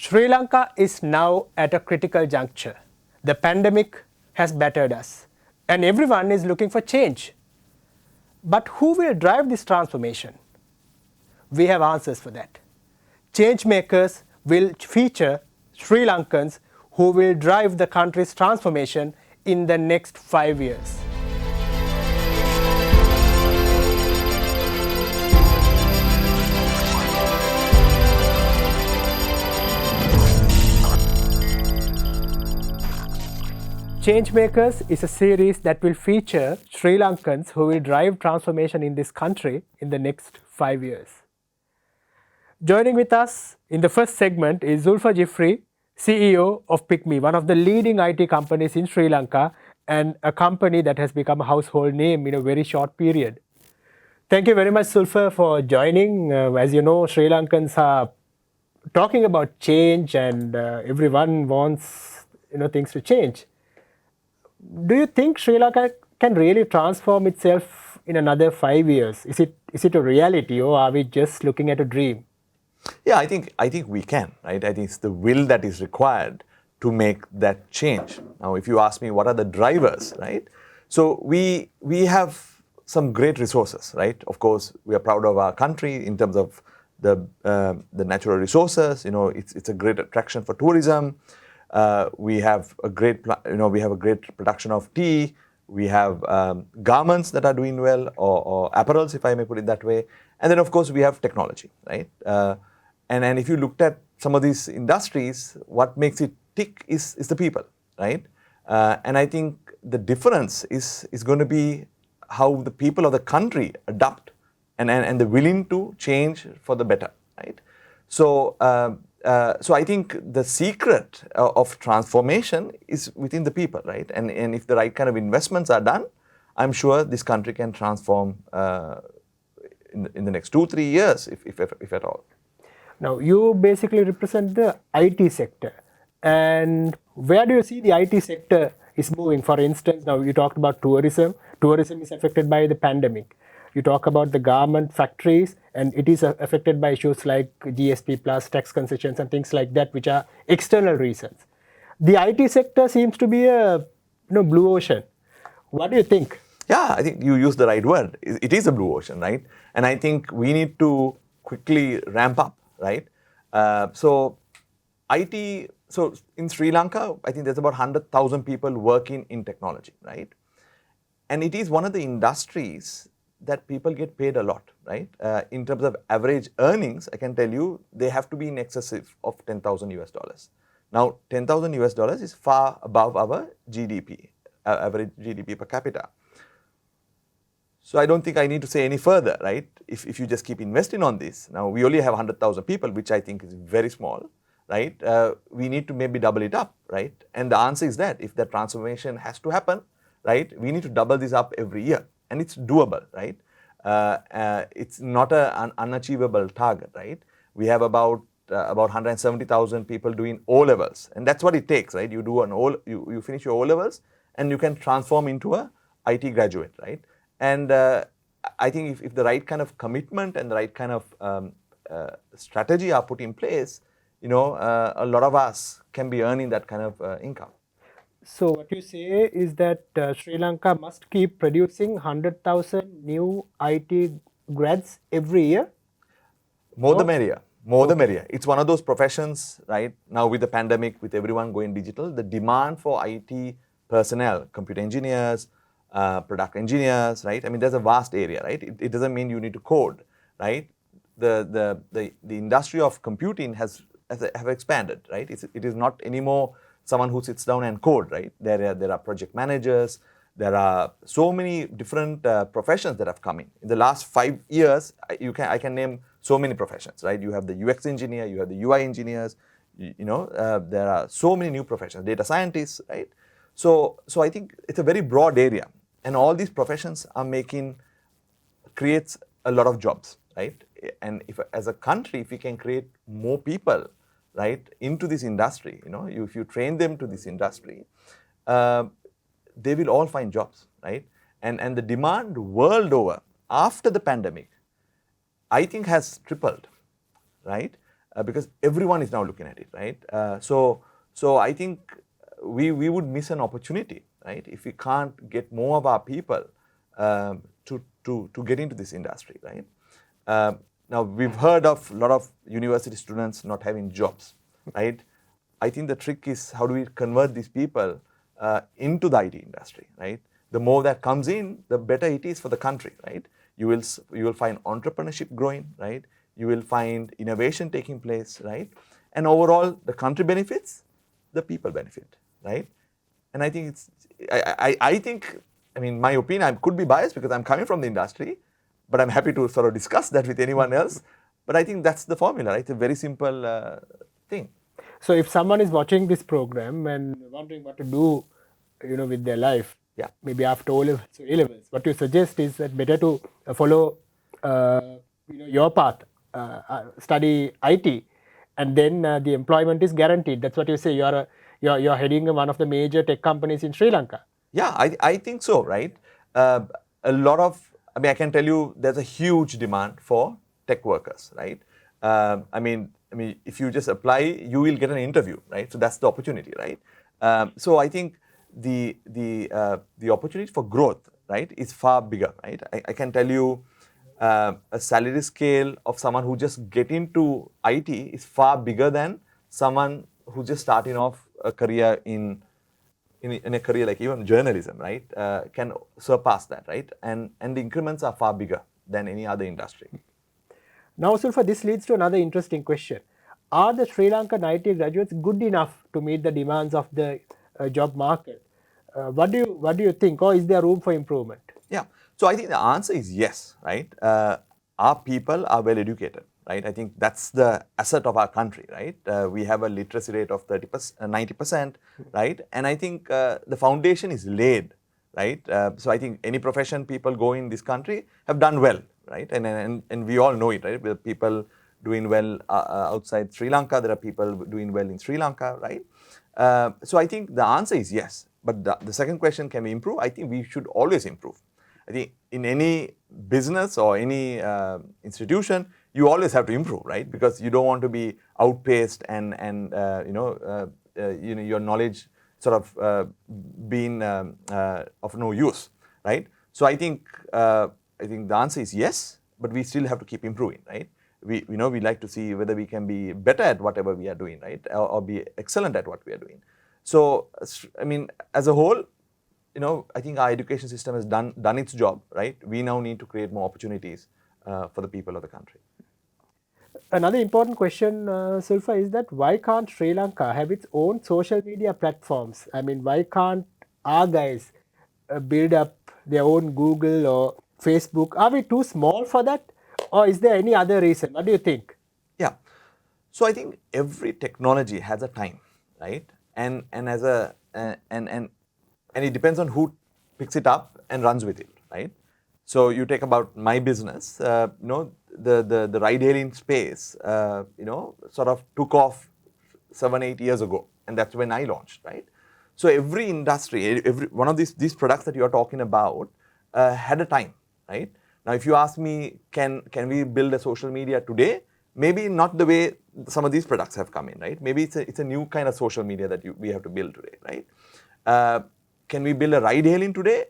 Sri Lanka is now at a critical juncture. The pandemic has battered us, and everyone is looking for change. But who will drive this transformation? We have answers for that. Change makers will feature Sri Lankans who will drive the country's transformation in the next 5 years. Changemakers is a series that will feature Sri Lankans who will drive transformation in this country in the next 5 years. Joining with us in the first segment is Zulfer Jiffry, CEO of PickMe, one of the leading IT companies in Sri Lanka and a company that has become a household name in a very short period. Thank you very much, Zulfer, for joining. As you know, Sri Lankans are talking about change and everyone wants things to change. Do you think Sri Lanka can really transform itself in another 5 years? Is it a reality, or are we just looking at a dream? Yeah, I think we can, right? I think it's the will that is required to make that change. Now, if you ask me what are the drivers, right? So we have some great resources, right? Of course, we are proud of our country in terms of the natural resources. It's a great attraction for tourism. We have a great production of tea. We have garments that are doing well, or apparels, if I may put it that way. And then, of course, we have technology, right? And if you looked at some of these industries, what makes it tick is the people, right? And I think the difference is going to be how the people of the country adapt and they're willing to change for the better, right? So I think the secret of transformation is within the people, right? And if the right kind of investments are done, I'm sure this country can transform in the next 2-3 years, if at all. Now, you basically represent the IT sector. And where do you see the IT sector is moving? For instance, now you talked about tourism. Tourism is affected by the pandemic. You talk about the garment factories, and it is affected by issues like GST plus, tax concessions and things like that, which are external reasons. The IT sector seems to be a blue ocean. What do you think? Yeah, I think you used the right word. It is a blue ocean, right? And I think we need to quickly ramp up, right? So in Sri Lanka, I think there's about 100,000 people working in technology, right? And it is one of the industries that people get paid a lot, right? In terms of average earnings, I can tell you they have to be in excess of $10,000. Now, $10,000 is far above our GDP, average GDP per capita. So I don't think I need to say any further, right? If you just keep investing on this, now we only have 100,000 people, which I think is very small, right? We need to maybe double it up, right? And the answer is that if the transformation has to happen, right, we need to double this up every year. And it's doable, right? It's not an unachievable target, right? We have about 170,000 people doing O-levels, and that's what it takes, right? You do you finish your O-levels, and you can transform into a IT graduate, right? And I think if the right kind of commitment and the right kind of strategy are put in place, a lot of us can be earning that kind of income. So what you say is that Sri Lanka must keep producing 100,000 new IT grads every year? More the merrier. More the merrier. It's one of those professions, right? Now with the pandemic, with everyone going digital, the demand for IT personnel, computer engineers, product engineers, right? I mean, there's a vast area, right? It doesn't mean you need to code, right? The industry of computing have expanded, right? It is not anymore someone who sits down and code, right? There are project managers. There are so many different professions that have come in. In the last 5 years, I can name so many professions, right? You have the UX engineer, you have the UI engineers. There are so many new professions. Data scientists, right? So I think it's a very broad area, and all these professions are creates a lot of jobs, right? And if as a country, if we can create more people, right, into this industry, if you train them to this industry, they will all find jobs, right? And the demand world over after the pandemic, I think has tripled, right? because everyone is now looking at it, right? So I think we would miss an opportunity, right, if we can't get more of our people to get into this industry, right? Now we've heard of a lot of university students not having jobs, right? I think the trick is how do we convert these people into the IT industry, right? The more that comes in, the better it is for the country, right? You will find entrepreneurship growing, right? You will find innovation taking place, right? And overall, the country benefits, the people benefit, right? And I think I mean, my opinion, I could be biased because I'm coming from the industry, but I'm happy to sort of discuss that with anyone else. But I think that's the formula, right? It's a very simple thing. So if someone is watching this program and wondering what to do, with their life, Yeah. maybe after A-levels, what you suggest is that better to follow, your path, study IT, and then the employment is guaranteed. That's what you say. You're heading one of the major tech companies in Sri Lanka. Yeah, I think so, right? A lot of, I can tell you there's a huge demand for tech workers, right? I mean, if you just apply, you will get an interview, right? So that's the opportunity, right? So I think the opportunity for growth, right, is far bigger, right? I can tell you a salary scale of someone who just get into IT is far bigger than someone who just starting off a career in a career like even journalism, right, can surpass that, right? And the increments are far bigger than any other industry. Now, Zulfer, this leads to another interesting question. Are the Sri Lankan IT graduates good enough to meet the demands of the job market? What do you think, or is there room for improvement? Yeah, so I think the answer is yes, right? Our people are well educated, right? I think that's the asset of our country, right? We have a literacy rate of 90%, right? And I think the foundation is laid, right? So I think any profession people go in this country have done well, right? And we all know it, right? There are people doing well outside Sri Lanka. There are people doing well in Sri Lanka, right? So I think the answer is yes. But the second question, can we improve? I think we should always improve. I think in any business or any institution, you always have to improve, right? Because you don't want to be outpaced and your knowledge sort of being of no use, right? So I think the answer is yes, but we still have to keep improving, right? We like to see whether we can be better at whatever we are doing, right, or be excellent at what we are doing. So I mean, as a whole, I think our education system has done its job, right? We now need to create more opportunities for the people of the country. Another important question, Zulfer, is that why can't Sri Lanka have its own social media platforms? I mean, why can't our guys build up their own Google or Facebook? Are we too small for that? Or is there any other reason? What do you think? Yeah. So I think every technology has a time, right? And it depends on who picks it up and runs with it, right? So you take about my business, the ride-hailing space, sort of took off 7-8 years ago, and that's when I launched, right? So every industry, every one of these products that you are talking about had a time, right? Now, if you ask me, can we build a social media today? Maybe not the way some of these products have come in, right? Maybe it's a new kind of social media that we have to build today, right? Can we build a ride-hailing today?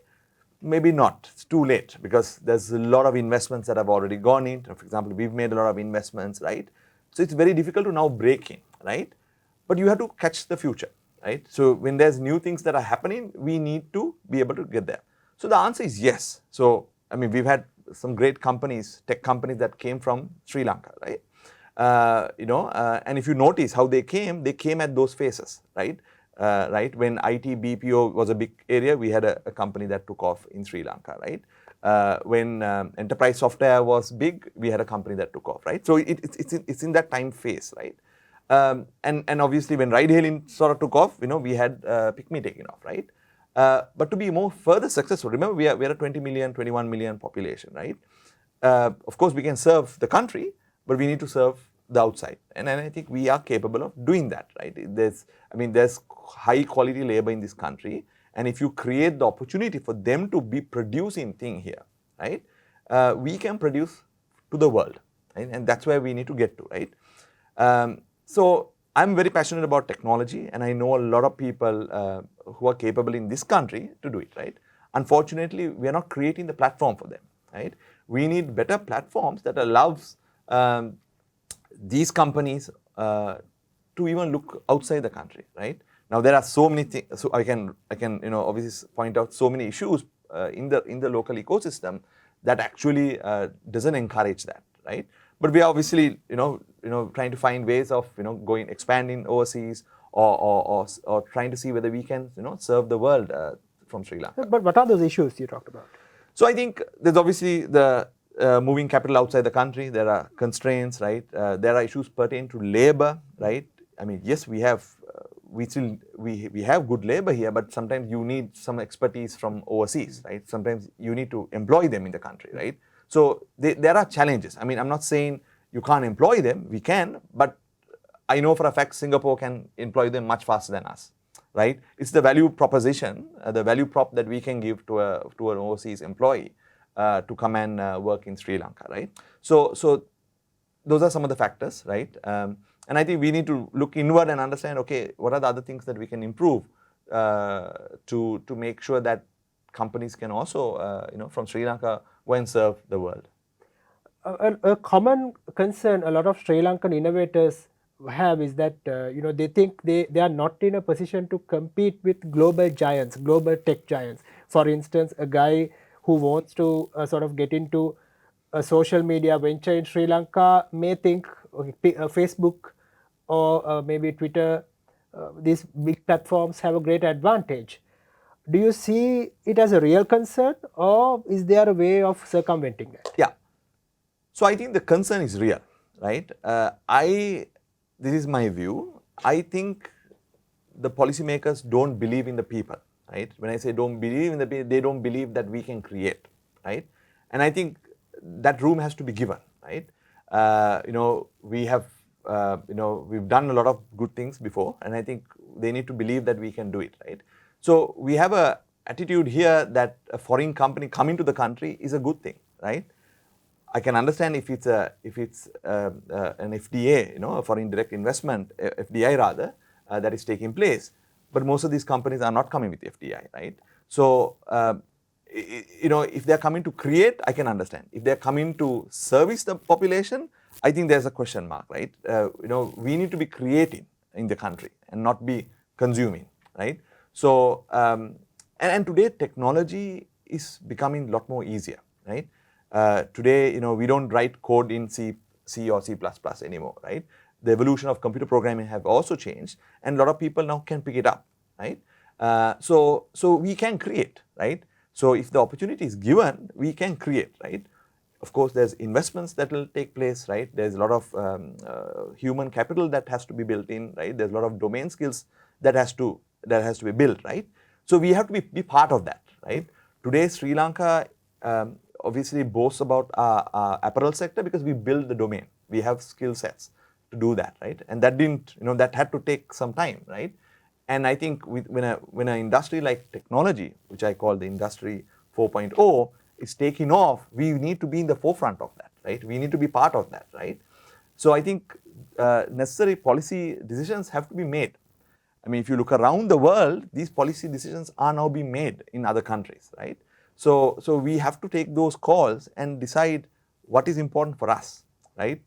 Maybe not. It's too late because there's a lot of investments that have already gone in. For example, we've made a lot of investments, right? So it's very difficult to now break in, right? But you have to catch the future, right? So when there's new things that are happening, we need to be able to get there. So the answer is yes. So, I mean, we've had some great companies, tech companies that came from Sri Lanka, right? And if you notice how they came at those phases, right? Right, when IT BPO was a big area, we had a company that took off in Sri Lanka, right? When enterprise software was big, we had a company that took off, right? So it's in that time phase, right? And obviously when ride-hailing sort of took off, we had PickMe taking off, right? But to be more further successful, remember we are a 20 million, 21 million population, right? Of course, we can serve the country, but we need to serve the outside, and I think we are capable of doing that, right? There's high quality labor in this country, and if you create the opportunity for them to be producing thing here, right, we can produce to the world, right? And that's where we need to get to, right? So I'm very passionate about technology, and I know a lot of people who are capable in this country to do it, right? Unfortunately, we are not creating the platform for them, right? We need better platforms that allows these companies to even look outside the country, right? Now there are so many things. So I can obviously point out so many issues in the local ecosystem that actually doesn't encourage that, right? But we are obviously trying to find ways of expanding overseas or trying to see whether we can serve the world from Sri Lanka. But what are those issues you talked about? So I think there's obviously the moving capital outside the country. There are constraints, right? There are issues pertaining to labor, right? I mean, yes, we have good labor here, but sometimes you need some expertise from overseas, right? Sometimes you need to employ them in the country, right? So there are challenges. I mean, I'm not saying you can't employ them. We can, but I know for a fact Singapore can employ them much faster than us, right? It's the value proposition, the value prop that we can give to an overseas employee to come and work in Sri Lanka, right? So those are some of the factors, right? And I think we need to look inward and understand, okay, what are the other things that we can improve to make sure that companies can also, from Sri Lanka, go and serve the world. A common concern a lot of Sri Lankan innovators have is that they think they are not in a position to compete with global giants, global tech giants. For instance, a guy who wants to sort of get into a social media venture in Sri Lanka may think Facebook or maybe Twitter, these big platforms have a great advantage. Do you see it as a real concern, or is there a way of circumventing that? Yeah. So I think the concern is real, right? This is my view. I think the policymakers don't believe in the people, right? When I say don't believe in the people, they don't believe that we can create, right? And I think that room has to be given, right? We have, we've done a lot of good things before, and I think they need to believe that we can do it, right? So we have a attitude here that a foreign company coming to the country is a good thing, right? I can understand if it's an FDA, a foreign direct investment, FDI rather, that is taking place. But most of these companies are not coming with FDI, right? So, if they're coming to create, I can understand. If they're coming to service the population, I think there's a question mark, right? We need to be creating in the country and not be consuming, right? So, and today technology is becoming a lot more easier, right? Today, we don't write code in C or C++ anymore, right? The evolution of computer programming have also changed, and a lot of people now can pick it up, right? So we can create, right? So if the opportunity is given, we can create, right? Of course, there's investments that will take place, right? There's a lot of human capital that has to be built in, right? There's a lot of domain skills that has to be built, right? So we have to be part of that, right? Today, Sri Lanka obviously boasts about our apparel sector because we build the domain. We have skill sets to do that, right? And that didn't, that had to take some time, right? And I think when an industry like technology, which I call the industry 4.0, is taking off, we need to be in the forefront of that, right? We need to be part of that, right? So I think necessary policy decisions have to be made. I mean, if you look around the world, these policy decisions are now being made in other countries, right? So we have to take those calls and decide what is important for us, right?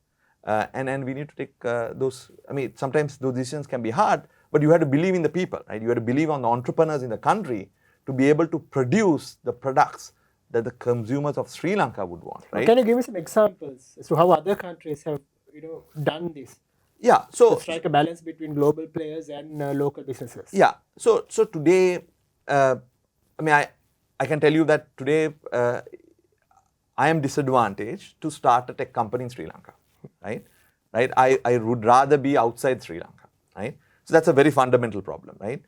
And we need to take those. I mean, sometimes those decisions can be hard, but you have to believe in the people, right? You have to believe on the entrepreneurs in the country to be able to produce the products that the consumers of Sri Lanka would want, right? Can you give me some examples as to how other countries have, done this? Yeah. So to strike a balance between global players and local businesses. Yeah. So today, I can tell you that today I am disadvantaged to start a tech company in Sri Lanka, right? Right. I would rather be outside Sri Lanka, right? So that's a very fundamental problem, right?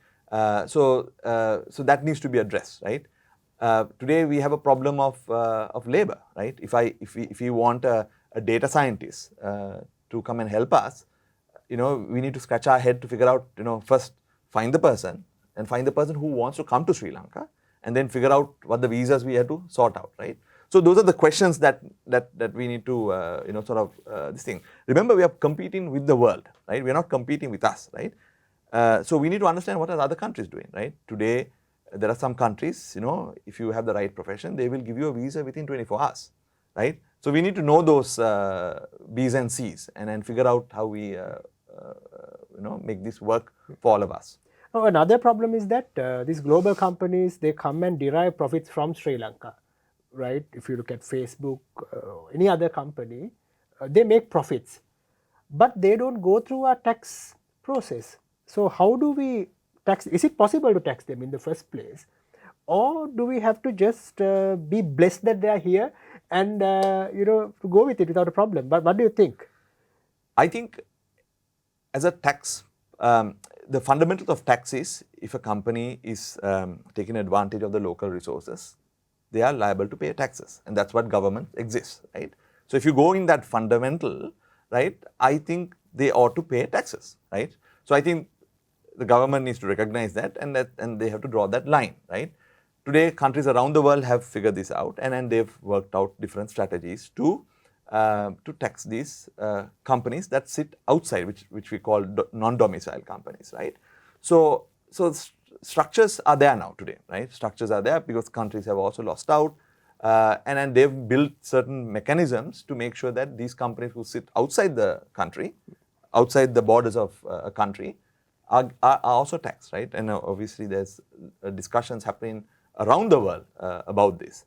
So that needs to be addressed, right? Today we have a problem of labor, right? If we want a data scientist to come and help us, we need to scratch our head to figure out, first find the person and find the person who wants to come to Sri Lanka, and then figure out what the visas we have to sort out, right? So those are the questions that we need to sort of this thing. Remember, we are competing with the world, right? We are not competing with us, right? So we need to understand what are other countries doing, right? Today, there are some countries, if you have the right profession, they will give you a visa within 24 hours, right? So we need to know those B's and C's and then figure out how we make this work for all of us. Now, another problem is that these global companies, they come and derive profits from Sri Lanka, right? If you look at Facebook, any other company, they make profits, but they don't go through a tax process. So how do we tax? Is it possible to tax them in the first place? Or do we have to just be blessed that they are here and to go with it without a problem? But what do you think? I think as a tax, the fundamentals of tax is if a company is taking advantage of the local resources, they are liable to pay taxes, and that's what government exists, right? So if you go in that fundamental, right, I think they ought to pay taxes, right? So I think the government needs to recognize that, and they have to draw that line, right? Today, countries around the world have figured this out, and they've worked out different strategies to tax these companies that sit outside, which we call non-domicile companies, right? So structures are there now today, right? Structures are there because countries have also lost out, and then they've built certain mechanisms to make sure that these companies who sit outside the country, outside the borders of a country, are also taxed, right? And obviously there's discussions happening around the world about this.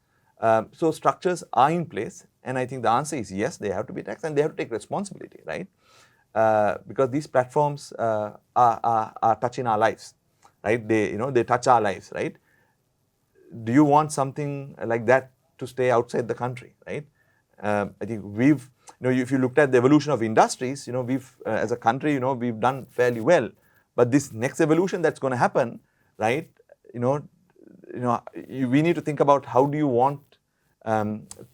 So structures are in place, and I think the answer is yes, they have to be taxed and they have to take responsibility, right? Because these platforms are touching our lives, right? They touch our lives, right? Do you want something like that to stay outside the country, right? I think we've, if you looked at the evolution of industries, we've, as a country, we've done fairly well. But this next evolution that's going to happen, right? We need to think about how do you want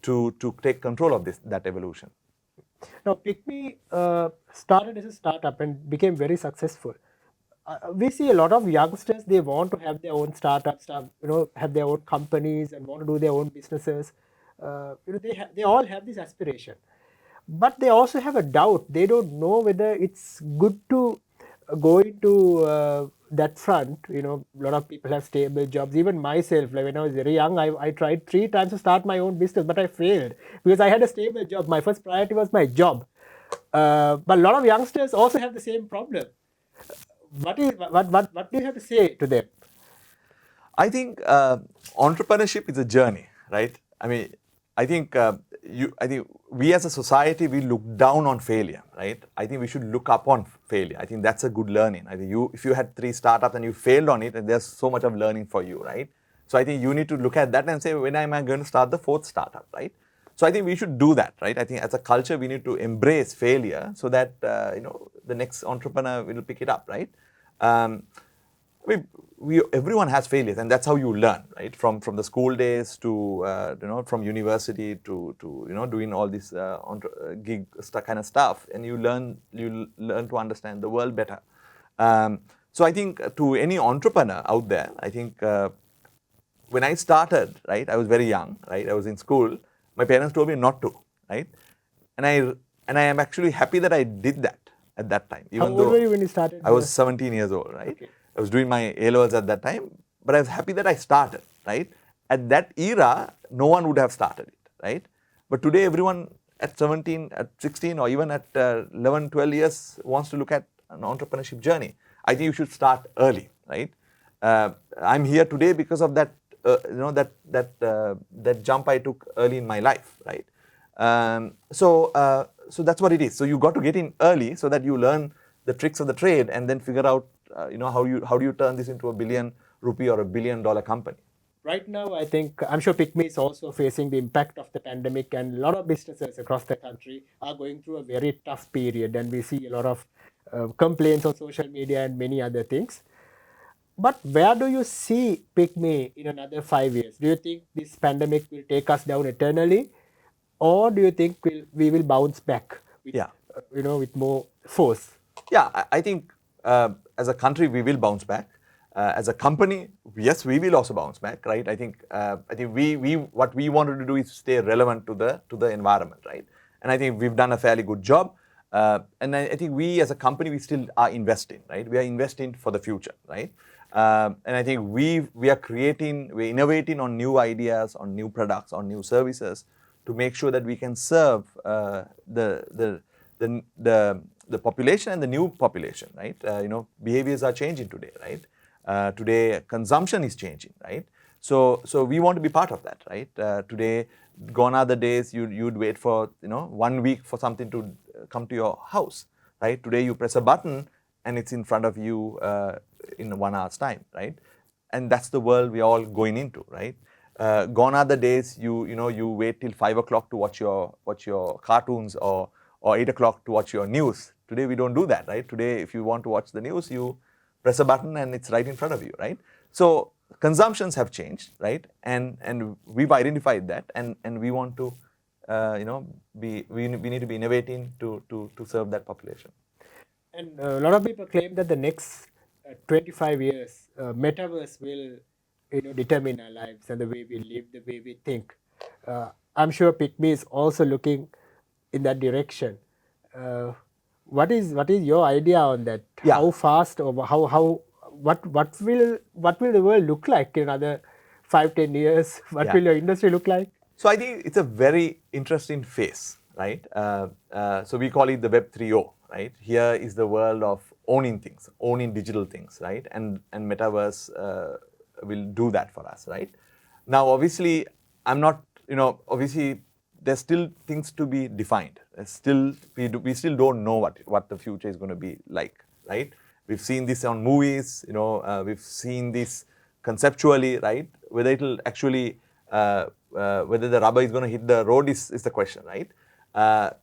to take control of that evolution. Now, PickMe started as a startup and became very successful. We see a lot of youngsters, they want to have their own startups, have their own companies and want to do their own businesses. They all have this aspiration. But they also have a doubt. They don't know whether it's good to go into that front. A lot of people have stable jobs. Even myself, like when I was very young, I tried 3 times to start my own business, but I failed because I had a stable job. My first priority was my job. But a lot of youngsters also have the same problem. What do you have to say to them? I think entrepreneurship is a journey, right? I think we as a society, we look down on failure, right? I think we should look up on failure. I think that's a good learning. I think if you had 3 startups and you failed on it, and there's so much of learning for you, right? So I think you need to look at that and say, when am I going to start the 4th startup, right? So I think we should do that, right? I think as a culture, we need to embrace failure so that the next entrepreneur will pick it up, right? Everyone has failures, and that's how you learn, right? From the school days to from university to doing all this gig kind of stuff, and you learn to understand the world better. So I think to any entrepreneur out there, I think when I started, right, I was very young, right? I was in school. My parents told me not to, right? And I am actually happy that I did that at that time. How old were you when you started? I was 17 years old, right? Okay. I was doing my A-levels at that time, but I was happy that I started, right? At that era, no one would have started it, right? But today, everyone at 17, at 16, or even at 11, 12 years wants to look at an entrepreneurship journey. I think you should start early, right? I'm here today because of that, that jump I took early in my life, right? So that's what it is. So you got to get in early so that you learn the tricks of the trade and then figure out, how do you turn this into a billion rupee or $1 billion company. Right now, I think, I'm sure PickMe is also facing the impact of the pandemic, and a lot of businesses across the country are going through a very tough period, and we see a lot of complaints on social media and many other things. But where do you see PickMe in another 5 years? Do you think this pandemic will take us down eternally, or do you think we will bounce back with, with more force? Yeah, I think as a country we will bounce back. As a company, yes, we will also bounce back, right? I think we what we wanted to do is stay relevant to the environment, right? And I think we've done a fairly good job. And I think we as a company, we still are investing, right? We are investing for the future, right? And I think we are we're innovating on new ideas, on new products, on new services to make sure that we can serve the population and the new population, right? Behaviors are changing today, right? Today, consumption is changing, right? So we want to be part of that, right? Today, gone are the days you'd wait for 1 week for something to come to your house, right? Today, you press a button and it's in front of you in 1 hour's time, right? And that's the world we're all going into, right? Gone are the days you wait till 5 o'clock to watch your cartoons or 8 o'clock to watch your news. Today we don't do that, right? Today, if you want to watch the news, you press a button and it's right in front of you, right? So consumptions have changed, right? And we've identified that, and we want to, we need to be innovating to serve that population. And a lot of people claim that the next 25 years, Metaverse will determine our lives and the way we live, the way we think. I'm sure PickMe is also looking in that direction. What is your idea on that? Yeah. How fast or what will the world look like in another 5-10 years? What Yeah. will your industry look like? So I think it's a very interesting phase, right? So we call it the Web 3.0, right? Here is the world of owning things, owning digital things, right? And Metaverse will do that for us, right? Now, obviously, obviously, there's still things to be defined. We still don't know what the future is going to be like, right? We've seen this on movies, we've seen this conceptually, right? Whether it'll actually, whether the rubber is going to hit the road is the question, right?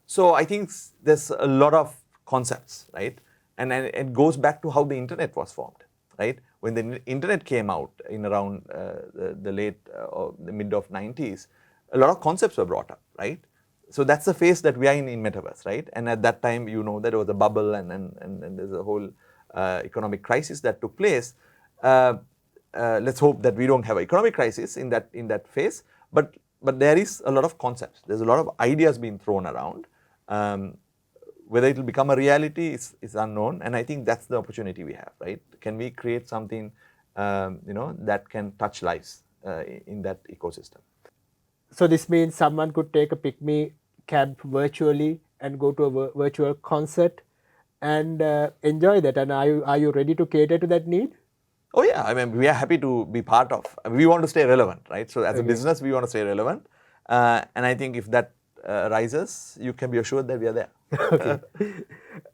So I think there's a lot of concepts, right? And it goes back to how the internet was formed, right? When the internet came out in around the late or the mid of 90s, a lot of concepts were brought up, right? So that's the phase that we are in Metaverse, right? And at that time, there was a bubble and there's a whole economic crisis that took place. Let's hope that we don't have an economic crisis in that phase. But there is a lot of concepts. There's a lot of ideas being thrown around. Whether it will become a reality is unknown, and I think that's the opportunity we have, right? Can we create something, that can touch lives in that ecosystem? So this means someone could take a PickMe camp virtually and go to a virtual concert and enjoy that. And are you ready to cater to that need? Oh yeah, I mean, we are happy to be part of. We want to stay relevant, right? So as a business, we want to stay relevant, and I think if that rises, you can be assured that we are there. Okay.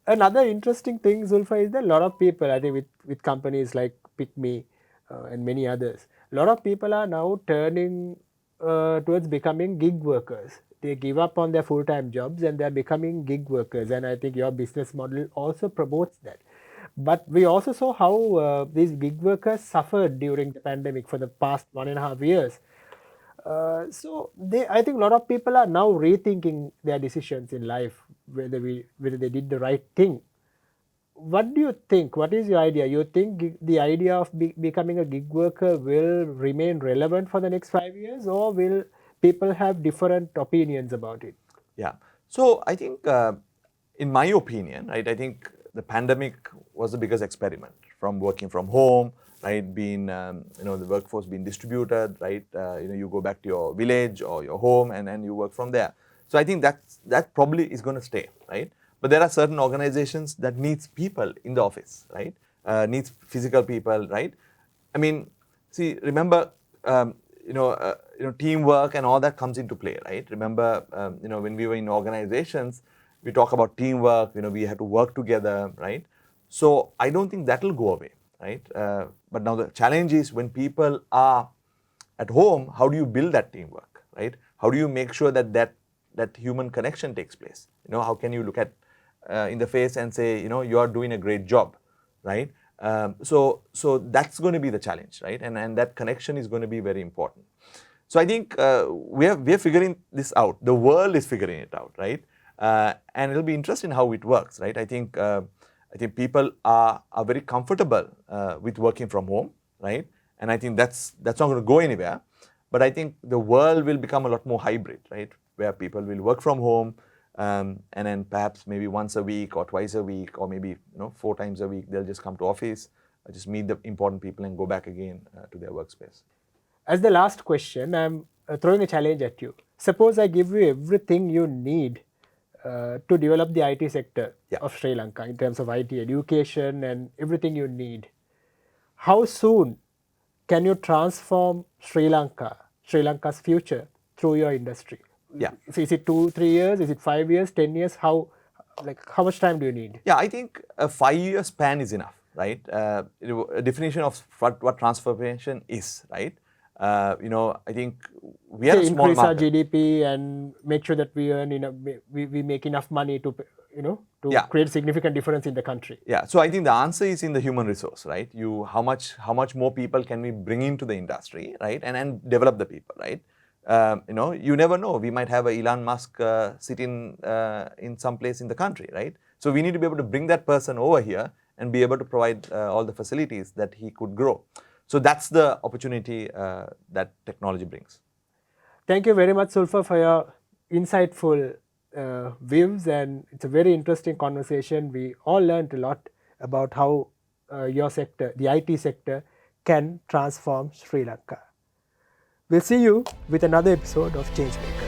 Another interesting thing, Zulfer, is that a lot of people, I think with companies like PickMe and many others, a lot of people are now turning towards becoming gig workers. They give up on their full-time jobs and they're becoming gig workers. And I think your business model also promotes that. But we also saw how these gig workers suffered during the pandemic for the past 1.5 years. So I think a lot of people are now rethinking their decisions in life, whether they did the right thing. What do you think? What is your idea? You think the idea of becoming a gig worker will remain relevant for the next 5 years, or will people have different opinions about it? Yeah. So I think, in my opinion, right, I think the pandemic was the biggest experiment from working from home, right, being, the workforce being distributed, right, you go back to your village or your home and you work from there. So I think that probably is going to stay, right? But there are certain organizations that needs people in the office, right? Needs physical people, right? I mean, see, remember, teamwork and all that comes into play, right? Remember, when we were in organizations, we talk about teamwork, we had to work together, right? So I don't think that will go away, right? But now the challenge is when people are at home, how do you build that teamwork, right? How do you make sure that human connection takes place? How can you look at in the face and say, you are doing a great job, right? So that's going to be the challenge, right? And that connection is going to be very important. So I think we are figuring this out. The world is figuring it out, right? And it'll be interesting how it works, right? I think I think people are very comfortable with working from home, right? And I think that's not going to go anywhere. But I think the world will become a lot more hybrid, right? Where people will work from home, and then perhaps maybe once a week or twice a week, or maybe 4 times a week, they'll just come to office, just meet the important people and go back again to their workspace. As the last question, I'm throwing a challenge at you. Suppose I give you everything you need to develop the IT sector Yeah. of Sri Lanka in terms of IT education and everything you need. How soon can you transform Sri Lanka's future through your industry? Yeah. Is it 2-3 years? Is it 5 years, 10 years? How much time do you need? Yeah, I think a 5-year span is enough, right? A definition of what transformation is, right? I think we are a small increase our market. GDP and make sure that we earn we make enough money to Yeah. create significant difference in the country. Yeah, so I think the answer is in the human resource, right? How much more people can we bring into the industry, right? And develop the people, right? You never know. We might have a Elon Musk sitting in some place in the country, right? So we need to be able to bring that person over here and be able to provide all the facilities that he could grow. So that's the opportunity that technology brings. Thank you very much, Zulfer, for your insightful views, and it's a very interesting conversation. We all learned a lot about how your sector, the IT sector, can transform Sri Lanka. We'll see you with another episode of Changemaker.